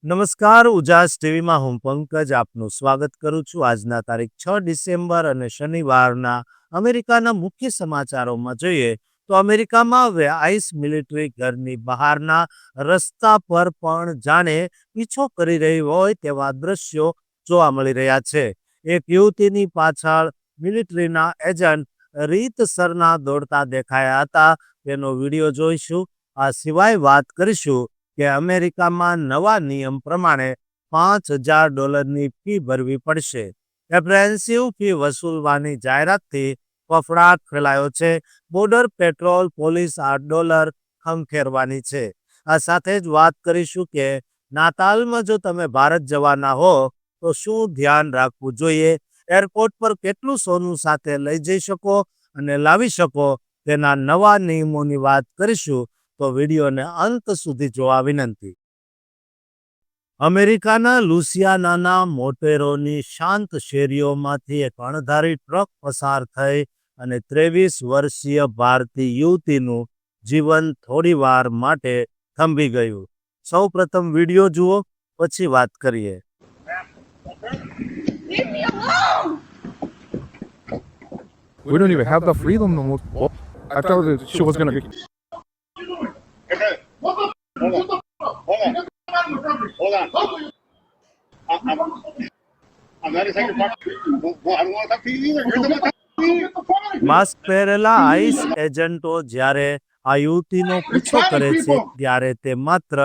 નમસ્કાર, ઉજાસ ટીવીમાં હું પંકજ આપનું સ્વાગત કરું છું. આજના તારીખ 6 ડિસેમ્બર અને શનિવારના અમેરિકાના મુખ્ય સમાચારોમાં જોઈએ તો અમેરિકામાં હવે આઈસ મિલિટરી ઘરની બહારના રસ્તા પર પણ જાણે પીછો કરી રહી હોય તેવા દ્રશ્યો જોવા મળી રહ્યા છે. એક યુવતીની પાછળ મિલિટરીના એજન્ટ રીતસરના દોડતા દેખાયા હતા. તેનો વિડીયો જોઈશું. આ સિવાય વાત કરીશું કે અમેરિકામાં નવા નિયમ પ્રમાણે $5,000ની ફી ભરવી પડશે. એપ્રેહેન્સિવ ફી વસૂલવાની જાહેરાતથી ફફડાટ ફેલાયો છે. બોર્ડર પેટ્રોલ પોલીસ $8 ખંખેરવાની છે. આ સાથે જ વાત કરીશું કે નાતાલમાં જો તમે ભારત જવાના હો તો શું ધ્યાન રાખવું જોઈએ, એરપોર્ટ પર કેટલું સોનું સાથે લઈ જઈ શકો અને લાવી શકો તેના નવા નિયમોની વાત કરીશું. તો વિડીયોને અંત સુધી જોવા વિનંતી. અમેરિકાના લુસિયાનાના મોટેરોની શાંત શેરીઓમાંથી એક અણધારી ટ્રક પસાર થઈ અને 23 વર્ષીય ભારતીય યુવતીનું જીવન થોડીવાર માટે થંભી ગયું. સૌ પ્રથમ વિડીયો જુઓ, પછી વાત કરીએ. Leave me alone! We don't even have the freedom no more. Oh, I thought that she was gonna get. Hold on. I'm not inside your property. Well, I don't want to talk to you either. You're the one talking to me. Mask પહેરેલા ice એજન્ટો જ્યારે આ યુવતીનો પીછો કરે છે ત્યારે તે માત્ર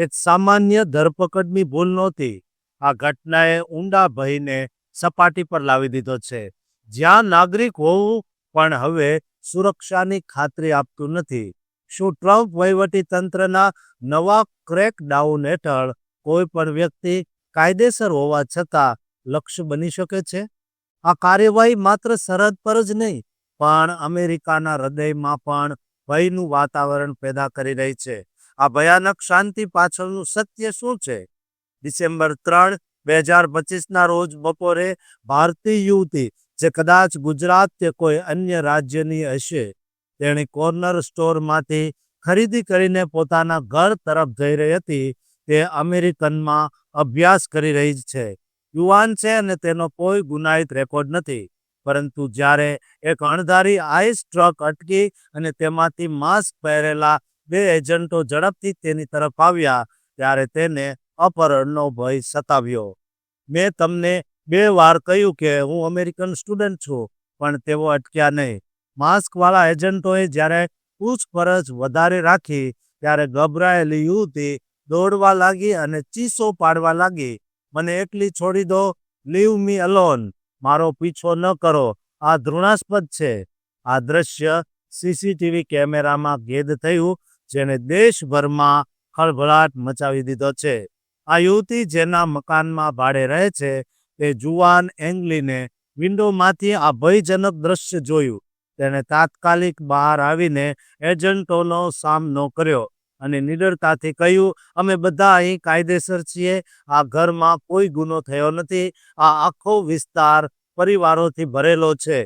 એક સામાન્ય ધરપકડની ભૂલ નહોતી. આ ઘટનાએ ઊંડા ભયને સપાટી પર લાવી દીધો છે. જ્યાં નાગરિક હોવું પણ હવે સુરક્ષાની ખાતરી આપતું નથી. શું ટ્રમ્પ વહીવટીતંત્રના નવા ક્રેકડાઉન હેઠળ કોઈ પણ વ્યક્તિ કાયદેસર હોવા છતાં લક્ષ્ય બની શકે છે? આ કાર્યવાહી માત્ર સરહદ પર જ નહીં પણ અમેરિકાના હૃદયમાં પણ ભયનું વાતાવરણ પેદા કરી રહી છે. આ ભયાનક શાંતિ પાછળનું સત્ય શું છે? ડિસેમ્બર 3, 2025ના રોજ બપોરે ભારતીય યુવતી જે કદાચ ગુજરાત કે કોઈ અન્ય રાજ્યની હશે, તેણે કોર્નર સ્ટોરમાંથી ખરીદી કરીને પોતાના ઘર તરફ જઈ રહી હતી. તે અમેરિકનમાં અભ્યાસ કરી રહી છે, યુવાન છે અને તેનો કોઈ ગુનાહિત રેકોર્ડ નથી. પરંતુ જ્યારે એક અણધારી આઈસ ટ્રક અટકી અને તેમાંથી માસ્ક પહેરેલા 2 એજન્ટો ઝડપથી તેની તરફ આવ્યા ત્યારે તેને અપહરણનો ભય સતાવ્યો. મેં તમને 2 વાર કહ્યું કે હું અમેરિકન સ્ટુડન્ટ છું, પણ તેઓ અટક્યા નહીં. માસ્કવાળા એજન્ટોએ જ્યારે પૂછપરછ વધારે રાખી ત્યારે ગભરાયેલી યુવતી દોડવા લાગી અને ચીસો પાડવા લાગી, મને એકલી છોડી દો, લીવ મી અલોન, મારો પીછો ન કરો, આ ઘૃણાસ્પદ છે. આ દ્રશ્ય સીસીટીવી કેમેરામાં કેદ થયું, જેને દેશભરમાં ખળભળાટ મચાવી દીધો છે. આ યુવતી જેના મકાનમાં ભાડે રહે છે તે જુવાન એંગલીને વિન્ડોમાંથી આ ભયજનક દ્રશ્ય જોયું. તેણે તાત્કાલિક બહાર આવીને એજન્ટોનો સામનો કર્યો અને નિડરતાથી કહ્યું, અમે બધા અહીં કાયદેસર છીએ. આ ઘરમાં કોઈ ગુનો થયો નથી. આ આખો વિસ્તાર પરિવારોથી ભરેલો છે.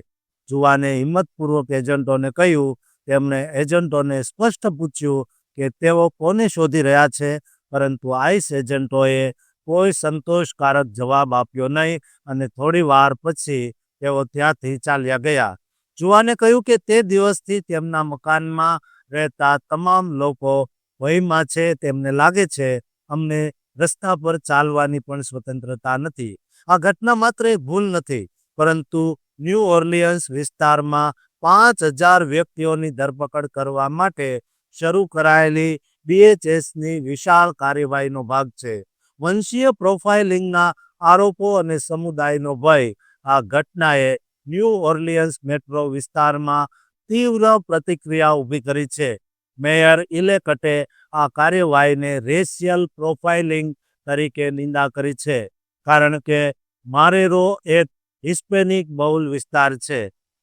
જુવાને હિંમતપૂર્વક એજન્ટોને કહ્યું. તેમણે એજન્ટોને સ્પષ્ટ પૂછ્યું કે તેઓ કોને શોધી રહ્યા છે, પરંતુ આઈસ એજન્ટોએ કોઈ સંતોષકારક જવાબ આપ્યો નહીં અને થોડી વાર પછી તેઓ ત્યાંથી ચાલ્યા ગયા. જુવાને કહ્યું કે તે દિવસથી તેમના મકાનમાં રહેતા તમામ લોકો ભયમાં છે. તેમને લાગે છે અમને રસ્તા પર ચાલવાની પણ સ્વતંત્રતા નથી. આ ઘટના માત્ર એક ભૂલ નથી, પરંતુ ન્યૂ ઓર્લિયન્સ વિસ્તારમાં 5,000 વ્યક્તિઓની ધરપકડ કરવા માટે શરૂ કરાયેલી DHSની વિશાળ કાર્યવાહીનો ભાગ છે. વંશીય પ્રોફાઇલિંગના આરોપો અને સમુદાયનો ભય. આ ઘટનાએ ન્યૂ ઓર્લિયન્સ મેટ્રો વિસ્તારમાં તીવ્ર પ્રતિક્રિયા ઊભી કરી છે. મેયર ઇલેક્ટે આ કાર્યવાહીને રેશિયલ પ્રોફાઇલિંગ તરીકે નિંદા કરી છે, કારણ કે મારેરો એક હિસ્પેનિક બહુલ વિસ્તાર છે.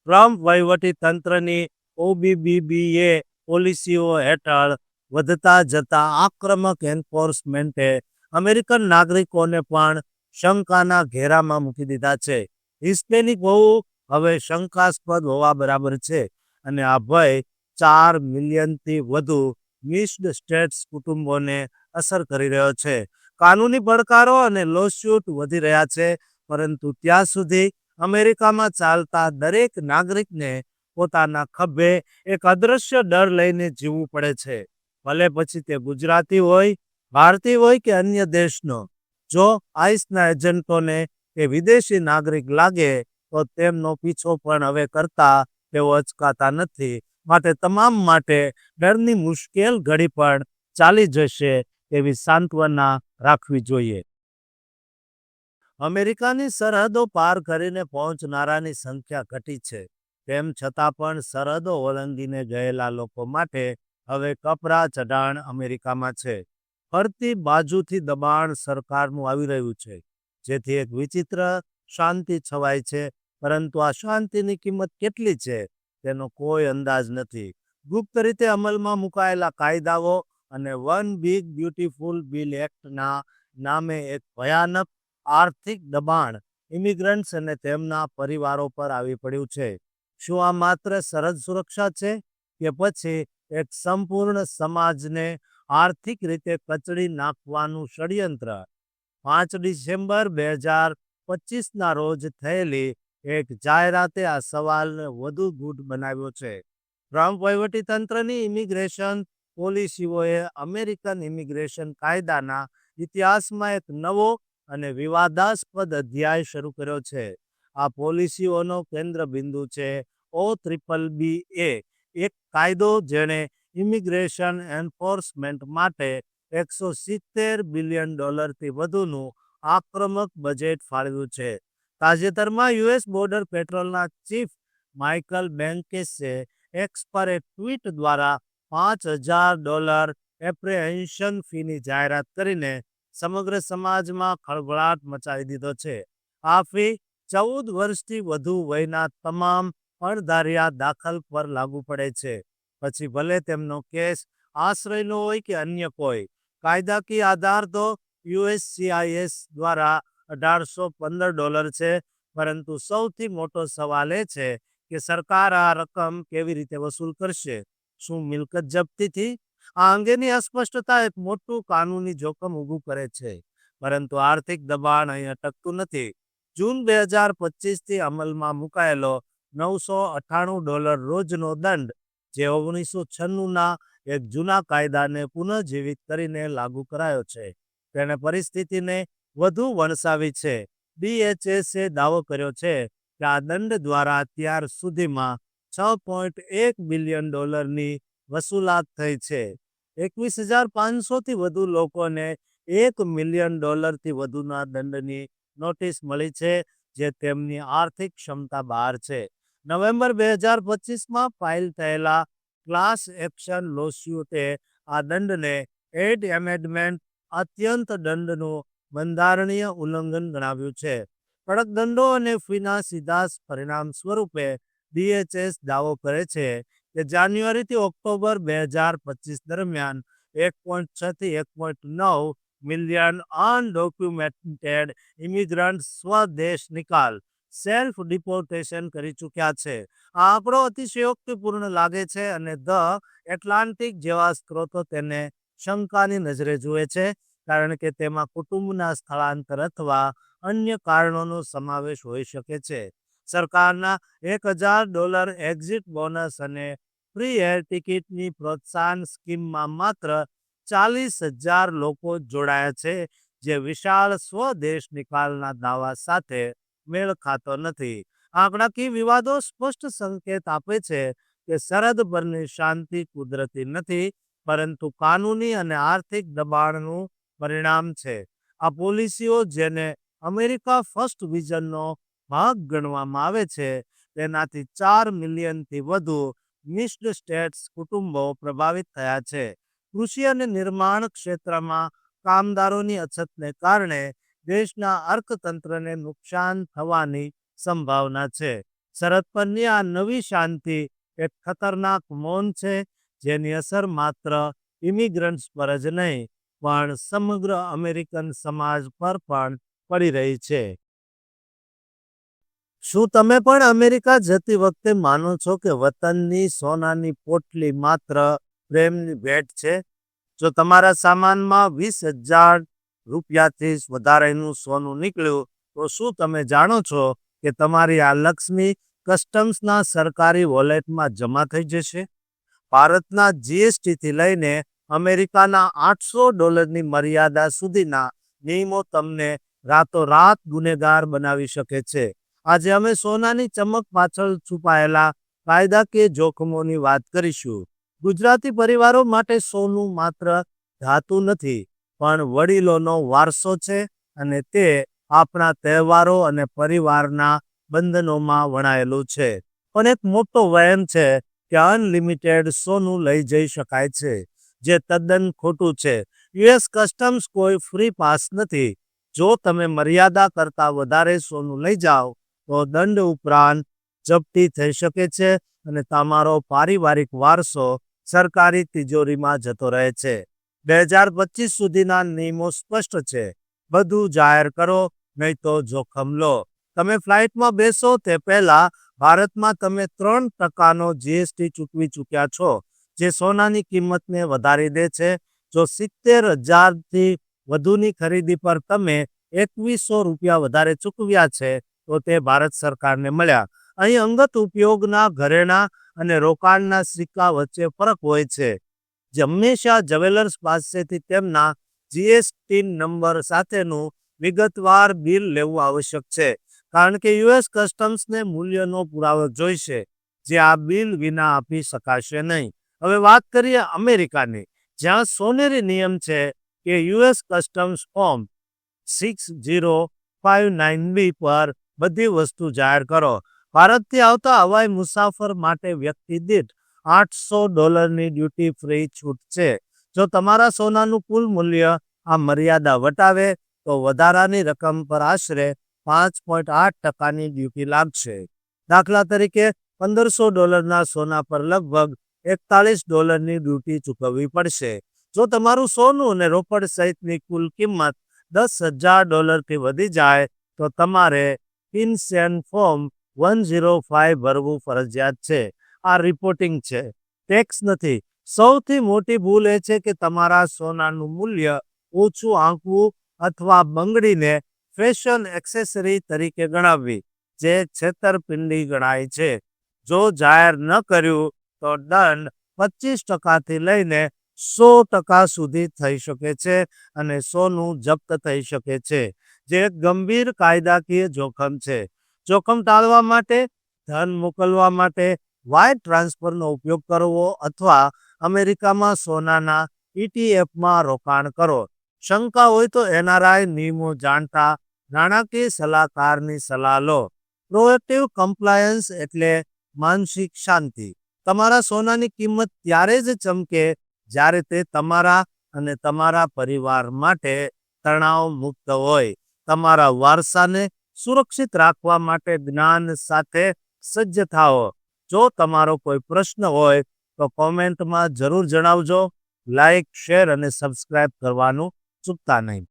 ટ્રમ્પ વહીવટીતંત્રની OBBBA પોલિસીઓ હેઠળ વધતા જતા આક્રમક એન્ફોર્સમેન્ટે અમેરિકન નાગરિકોને પણ શંકાના ઘેરામાં મૂકી દીધા છે. હિસ્પેનિક હોવું હવે શંકાસ્પદ હોવા બરાબર છે અને આ ભય 4 મિલિયનથી વધુ મિક્સ્ડ સ્ટેટ્સ કુટુંબોને અસર કરી રહ્યો છે. કાનૂની પડકારો અને લોસૂટ વધી રહ્યા છે, પરંતુ ત્યાં સુધી અમેરિકામાં ચાલતા દરેક નાગરિકને પોતાના ખભે એક અદૃશ્ય ડર લઈને જીવવું પડે છે, ભલે પછી તે ગુજરાતી હોય, ભારતીય હોય કે અન્ય દેશનો. જો આઈસના એજન્ટોને કે વિદેશી નાગરિક લાગે તો તેમનો પીછો પણ હવે કરતા તેઓ અચકાતા નથી. માટે તમામ માટે ડરની મુશ્કેલ ઘડી પણ ચાલી જશે તેવી સાંત્વના રાખવી જોઈએ. અમેરિકાની સરહદો પાર કરીને પહોંચનારાની સંખ્યા ઘટી છે. તેમ છતાં પણ સરહદો ઓળંગીને ગયેલા લોકો માટે હવે કપરા ચઢાણ અમેરિકામાં છે. ફરતી બાજુથી દબાણ સરકારનું આવી રહ્યું છે, જેથી એક વિચિત્ર શાંતિ છવાય છે, પરંતુ આ શાંતિની કિંમત કેટલી છે તેનો કોઈ અંદાજ નથી. ગુપ્ત રીતે અમલમાં મુકાયેલા કાયદાઓ અને વન બિગ બ્યુટીફુલ બિલ એક્ટના નામે એક ભયાનક આર્થિક દબાણ ઇમિગ્રન્ટ્સ અને તેમના પરિવારો પર આવી પડ્યું છે. શું આ માત્ર સરહદ સુરક્ષા છે કે પછી એક સંપૂર્ણ સમાજને આર્થિક રીતે કચડી નાખવાનું ષડયંત્ર? 5 ડિસેમ્બર 2025ના રોજ થયેલી એક જાહેરાતે આ સવાલને વધુ ગૂઢ બનાવ્યો છે. ટ્રમ્પ વહીવટીતંત્રની ઇમિગ્રેશન પોલિસીઓએ અમેરિકન ઇમિગ્રેશન કાયદાના ઇતિહાસમાં એક નવો અને વિવાદાસ્પદ અધ્યાય શરૂ કર્યો છે. આ પોલિસીઓનો કેન્દ્ર બિંદુ છે OBBBA, એક કાયદો જેણે ઇમિગ્રેશન એન્ફોર્સમેન્ટ માટે $170 બિલિયન થી વધુનું આક્રમક બજેટ ફાળવ્યું છે. તાજેતરમાં યુએસ બોર્ડર પેટ્રોલના ચીફ માઇકલ બેન્કેસે એક્સ પર એક ટ્વીટ દ્વારા $5,000 એપ્રિહેન્શન ફીની જાહેરાત કરીને સમગ્ર સમાજમાં ખળભળાટ મચાવી દીધો છે. આ ફી 14 વર્ષથી વધુ વયના તમામ અણધાર્યા દાખલ પર લાગુ પડે છે, પછી ભલે તેમનો કેસ આશ્રયનો હોય કે અન્ય કોઈ. કાયદાકીય આધાર તો USCIS દ્વારા $1,815 છે, પરંતુ સૌથી મોટો સવાલ એ છે કે સરકાર આ રકમ કેવી રીતે વસૂલ કરશે. શું મિલકત જપ્તીથી? આ અંગેની અસ્પષ્ટતા એક મોટું કાનૂની જોખમ ઊભું કરે છે, પરંતુ આર્થિક દબાણ અહીં અટકતું નથી. જૂન 2025થી અમલમાં મુકાયેલો $998 રોજનો દંડ, જે 1996ના એક જૂના કાયદાને પુનઃજીવિત કરીને લાગુ કરાયો છે, તેણે પરિસ્થિતિને વધુ વણસાવી છે. DHSએ દાવો કર્યો છે કે આ દંડ દ્વારા અત્યાર સુધીમાં $6.1 બિલિયન ની વસૂલાત થઈ છે. 21,500થી વધુ લોકોને $1 મિલિયન થી વધુના દંડની નોટિસ મળી છે, જે તેમની આર્થિક ક્ષમતા બહાર છે. નવેમ્બર 2025માં ફાઇલ થયેલા ક્લાસ એક્શન લોસ્યુટે આ દંડને એડ એમેન્ડમેન્ટ અત્યંત દંડનું બંધારણીય ઉલ્લંઘન ગણાવ્યું છે. કડક દંડો અને ફીના સીધા પરિણામ સ્વરૂપે DHS દાવો કરે છે કે જાન્યુઆરીથી ઓક્ટોબર 2025 દરમિયાન 1.6 થી 1.9 મિલિયન અનડોક્યુમેન્ટેડ ઇમિગ્રન્ટ્સ સ્વદેશ નિકાલ સેલ્ફ ડિપોર્ટેશન કરી ચૂક્યા છે. આ આંકડો અતિશયોક્તિપૂર્ણ લાગે છે અને ધ એટલાન્ટિક જેવા સ્ત્રોતો તેને શંકાની નજરે જુએ છે, કારણ કે તેમાં કુટુંબના સ્થળાંતર અથવા અન્ય કારણોનો સમાવેશ હોઈ શકે છે. સરકારના $1,000 એક્ઝિટ બોનસ અને ફ્રી એર ટિકિટની પ્રોત્સાહન સ્કીમમાં માત્ર 40,000 લોકો જોડાયા છે, જે વિશાળ સ્વદેશ નિકાલના દાવા સાથે મેળ ખાતો નથી. આંકડાકીય વિવાદો સ્પષ્ટ સંકેત આપે છે કે સરહદ પરની શાંતિ કુદરતી નથી, પરંતુ કાનૂની અને આર્થિક દબાણનું પરિણામ છે. આ પોલિસીઓ, જેને અમેરિકા ફર્સ્ટ વિઝનનો ભાગ ગણવામાં આવે છે, તેનાથી 4 મિલિયનથી વધુ મિક્સ્ડ સ્ટેટ્સ કુટુંબો પ્રભાવિત થયા છે. કૃષિ અને નિર્માણ ક્ષેત્રમાં કામદારોની અછતને કારણે દેશના અર્થતંત્રને નુકસાન થવાની સંભાવના છે. સરહદ પરની આ નવી શાંતિ એક ખતરનાક મૌન છે, જેની અસર માત્ર ઇમિગ્રન્ટ્સ પર જ નહીં, પણ સમગ્ર અમેરિકન સમાજ પર પણ પડી રહી છે. શું તમે પણ અમેરિકા જતી વખતે માનો છો કે વતનની સોનાની પોટલી માત્ર પ્રેમની ભેટ છે? જો તમારા સામાનમાં $20,000 રૂપિયાથી વધારેનું સોનું નીકળ્યું, તો શું તમે જાણો છો કે તમારી આ લક્ષ્મી કસ્ટમ્સના સરકારી વોલેટમાં જમા થઈ જશે? ભારતના જીએસટીથી લઈને અમેરિકાના $800ની મર્યાદા સુધીના નિયમો તમને રાતોરાત ગુનેગાર બનાવી શકે છે. આજે અમે સોનાની ચમક પાછળ છુપાયેલા કાયદાકીય જોખમોની વાત કરીશું. ગુજરાતી પરિવારો માટે સોનું માત્ર ધાતુ નથી, પણ વડીલોનો વારસો છે, અને તે આપણા તહેવારો અને પરિવારના બંધનોમાં વણાયેલું છે. પણ એક મોટો વહેમ છે કે અનલિમિટેડ સોનું લઈ જઈ શકાય છે, જે તદ્દન ખોટું છે. યુએસ કસ્ટમ્સ કોઈ ફ્રી પાસ નથી. જો તમે મર્યાદા કરતાં વધારે સોનું લઈ જાઓ તો દંડ ઉપરાંત જપ્તી થઈ શકે છે, અને તમારો પારિવારિક વારસો સરકારી તિજોરીમાં જતો રહે છે. 2025 સુધીના નિયમો સ્પષ્ટ છે. બધું જાહેર કરો, નહીં તો જોખમ લો. તમે ફ્લાઇટમાં બેસો તે પહેલા ભારતમાં તમે 3% જીએસટી ચૂકવી ચૂક્યા છો, જે સોનાની કિંમતને વધારી દે છે. જો 70,000થી વધુની ખરીદી પર તમે ₹2,100 વધારે ચૂકવ્યા છે, તો તે ભારત સરકારને મળ્યા. અહીં અંગત ઉપયોગના ઘરેણાં અને રોકાણના સિક્કા વચ્ચે ફરક હોય છે. હંમેશા જ્વેલર્સ પાસેથી તેમના જીએસટી નંબર સાથેનું વિગતવાર બિલ લેવું આવશ્યક છે, કારણ કે યુએસ કસ્ટમ્સને મૂલ્યનો પુરાવો જોઈશે, જે આ બિલ વિના આપી શકાશે નહીં. હવે વાત કરીએ અમેરિકાની, જ્યાં સોનેરી નિયમ છે કે યુએસ કસ્ટમ્સ ફોર્મ 6059B પર બધી વસ્તુ જાહેર કરો. ભારતથી આવતા હવાઈ મુસાફર માટે વ્યક્તિ દીઠ $800ની ડ્યુટી ફ્રી છૂટ છે. જો તમારા સોનાનું કુલ મૂલ્ય આ મર્યાદા વટાવે તો વધારાની રકમ પર આશરે 5.8%ની ડ્યુટી લાગશે. દાખલા તરીકે $1,500ના સોના પર લગભગ $41ની ડ્યુટી ચૂકવવી પડશે. જો તમારું સોનું અને રોકડ સહિતની કુલ કિંમત $10,000થી વધી જાય તો તમારે FinCEN ફોર્મ 105 ભરવું ફરજિયાત છે. આ રિપોર્ટિંગ છે, ટેક્સ નથી. સૌથી મોટી ભૂલ એ છે કે તમારા સોનાનું મૂલ્ય ઓછું આંકવું અથવા બંગડીને ફેશન એક્સેસરી તરીકે ગણાવવી, જે છેતરપિંડી ગણાય છે. જો જાહેર ન કર્યું તો દંડ 25%થી લઈને 100% સુધી થઈ શકે છે, અને સોનું જપ્ત થઈ શકે છે, જે એક ગંભીર કાયદાકીય જોખમ છે. જોખમ ટાળવા માટે, ધન મોકલવા માટે વાયર ટ્રાન્સફરનો ઉપયોગ કરવો અથવા અમેરિકામાં સોનાના ETFમાં રોકાણ કરો. શંકા હોય તો NRI નિયમો જાણતા નાણાકીય સલાહકારની સલાહ લો. પ્રોએક્ટિવ કમ્પ્લાયન્સ એટલે માનસિક શાંતિ. તમારા સોનાની કિંમત ત્યારે જ ચમકે જ્યારે તે તમારા અને તમારા પરિવાર માટે તણાવ મુક્ત હોય. તમારા વારસાને સુરક્ષિત રાખવા માટે જ્ઞાન સાથે સજ્જ થાઓ. જો તમારો કોઈ પ્રશ્ન હોય તો કોમેન્ટમાં જરૂર જણાવજો. લાઈક, શેર અને સબસ્ક્રાઇબ કરવાનું ચૂકતા નહીં.